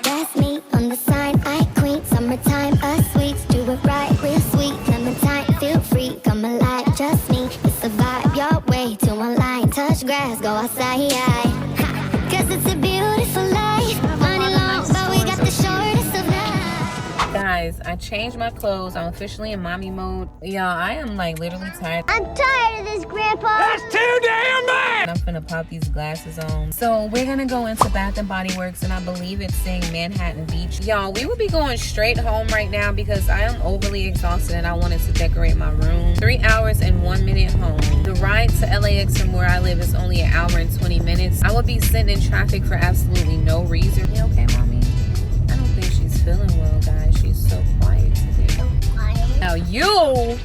That's me on the sign, I queen, summertime, us sweets, do it right, real sweet, clementine, feel free, come alive, just me, it's a vibe, your way to online, touch grass, go outside, cause it's a beautiful life, money long, but we got the shortest of life. Guys, I changed my clothes, I'm officially in mommy mode. Y'all, I am like literally tired. I'm tired of this, Grandpa. That's too damn bad! I'm finna pop these glasses on. So we're gonna go into Bath and Body Works, and I believe it's saying Manhattan Beach. Y'all, we would be going straight home right now because I am overly exhausted and I wanted to decorate my room. 3 hours and 1 minute home. The ride to LAX from where I live is only an hour and 20 minutes. I would be sitting in traffic for absolutely no reason. You okay, mommy? I don't think she's feeling well, guys. She's so quiet today. So quiet. Now you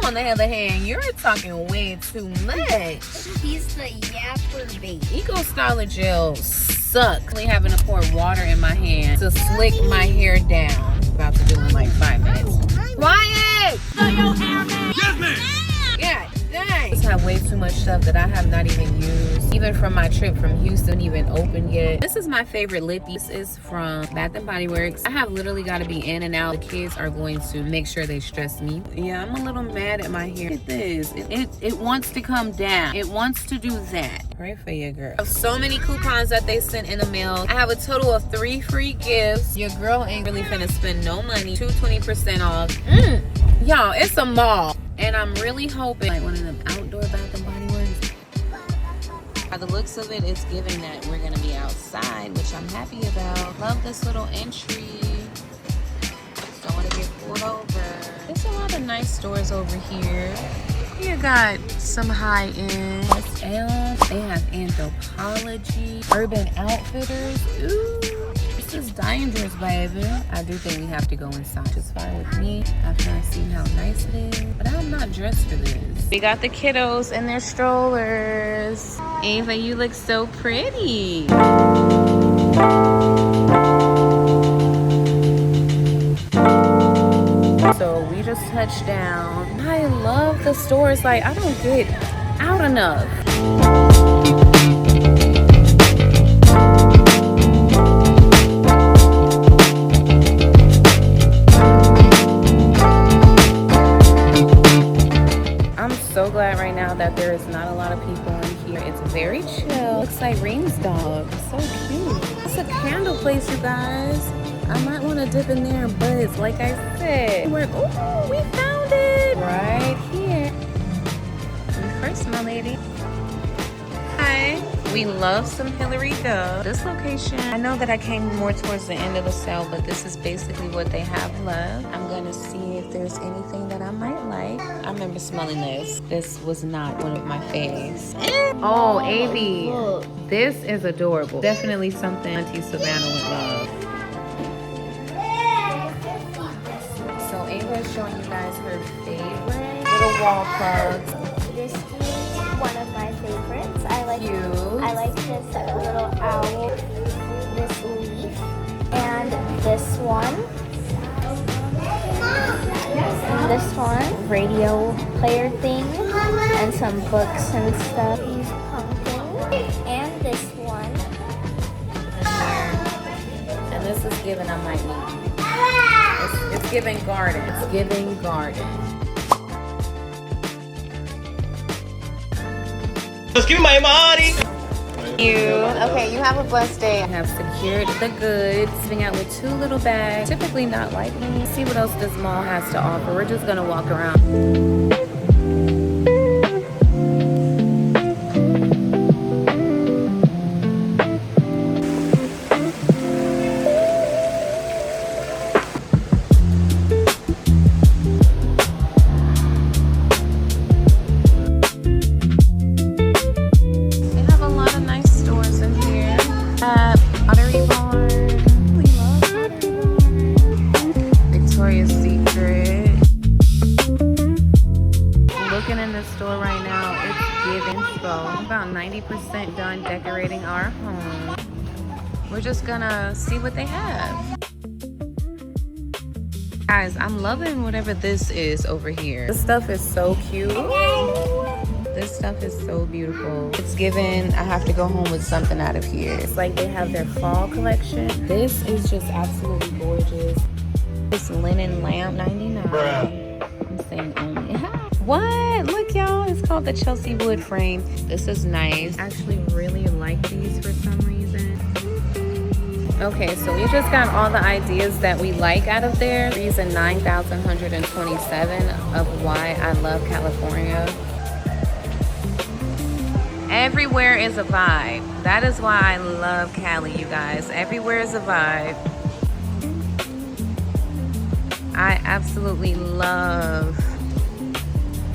on the other hand, you're talking way too much. He's the yapper baby. Eco Styler gel sucks. Only having to pour water in my hand to slick my hair down. About to do in like 5 minutes. Quiet! Yes, ma'am! Yeah, dang. I just have way too much stuff that I have not even used. Even from my trip from Houston, even opened yet. This is my favorite lippy. This is from Bath and Body Works. I have literally got to be in and out. The kids are going to make sure they stress me. Yeah, I'm a little mad at my hair. Look at this. It wants to come down. It wants to do that. Pray for your girl. So many coupons that they sent in the mail. I have a total of 3 free gifts. Your girl ain't really finna spend no money. 20% off. Y'all, it's a mall. And I'm really hoping like one of them outdoor Bath and Body Works. By the looks of it, it's giving that we're gonna be outside, which I'm happy about. Love this little entry. Just don't want to get pulled over. There's a lot of nice stores over here. You got some high-end SM. They have Anthropologie, Urban Outfitters. Ooh. This is dangerous, baby. I do think we have to go inside. It's fine with me after I see how nice it is. But I'm not dressed for this. We got the kiddos in their strollers. Ava, you look so pretty. So we just touched down. I love the stores. Like, I don't get out enough. So glad right now that there is not a lot of people in here. It's very chill. Looks like Reem's dog. So cute. It's a candle place, you guys. I might want to dip in there and buzz. Like I said, ooh, we found it right here. You first, my lady. Hi. We love some Hillary Dove. This location, I know that I came more towards the end of the sale, but this is basically what they have left. I'm gonna see if there's anything that I might like. I remember smelling this. This was not one of my faves. Oh, Avy, this is adorable. Definitely something Auntie Savannah would love. So Ava is showing you guys her favorite little wall plugs. This is one of my favorites. Cute. I like this little owl, this leaf, and this one. This one, radio player thing, and some books and stuff. These pumpkins, and this one. And this is giving I might need. It's giving garden. It's giving garden. Just give me my money. Okay, you have a blessed day. I have secured the goods. Sitting out with 2 little bags. Typically not like me. See what else this mall has to offer. We're just gonna walk around. About 90% done decorating our home. We're just gonna see what they have. Guys, I'm loving whatever this is over here. This stuff is so cute. This stuff is so beautiful. It's given, I have to go home with something out of here. It's like they have their fall collection. This is just absolutely gorgeous. This linen lamp, $99. I'm saying only. What? Look, y'all. It's called the Chelsea wood frame. This is nice. I actually really like these for some reason. Okay, so we just got all the ideas that we like out of there. Reason 9,127 of why I love California. Everywhere is a vibe. That is why I love Cali, you guys. Everywhere is a vibe. I absolutely love.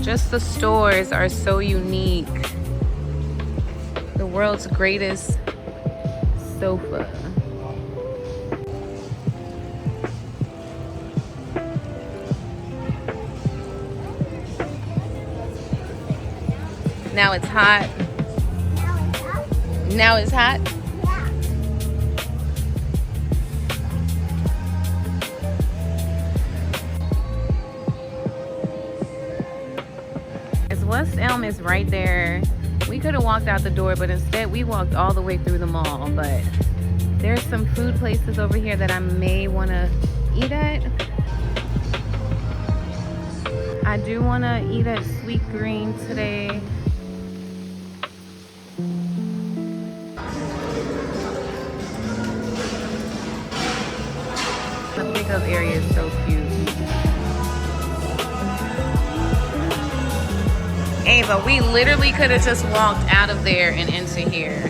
Just the stores are so unique. The world's greatest sofa. Now it's hot. Now it's hot. West Elm is right there. We could have walked out the door, but instead we walked all the way through the mall. But there's some food places over here that I may want to eat at. I do want to eat at Sweetgreen today. The pickup area is so cute. Ava, we literally could have just walked out of there and into here.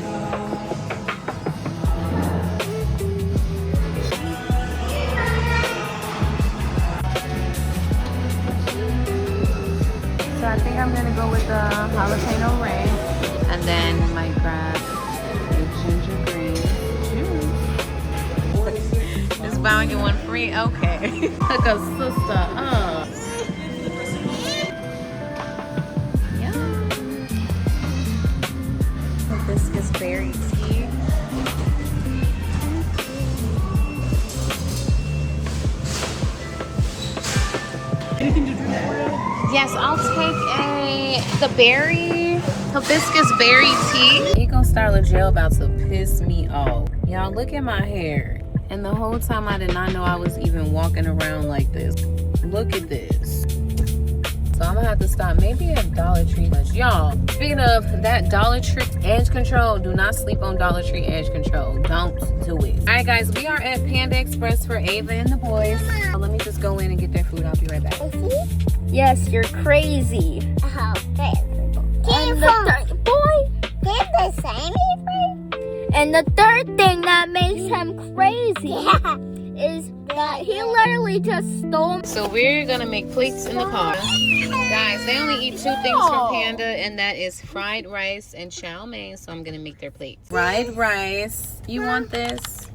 So I think I'm gonna go with the jalapeno ranch and then might grab the ginger green juice. Just buy one get one free? Okay. Like a sister, Hibiscus berry tea. Anything to drink? Yes, I'll take the berry hibiscus berry tea. Eco Style of Gel about to piss me off. Y'all look at my hair. And the whole time I did not know I was even walking around like this. Look at this. So I'm gonna have to stop maybe at Dollar Tree. Y'all, speaking of that Dollar Tree edge control, do not sleep on Dollar Tree edge control. Don't do it. All right, guys, we are at Panda Express for Ava and the boys. So let me just go in and get their food. I'll be right back. Yes, you're crazy. Oh, And the third boy, they're the same, and the third thing that makes him crazy is that he literally just stole. So we're gonna make plates in the car. Guys, they only eat two things from Panda, and that is fried rice and chow mein, so I'm gonna make their plates. Fried rice. You want this?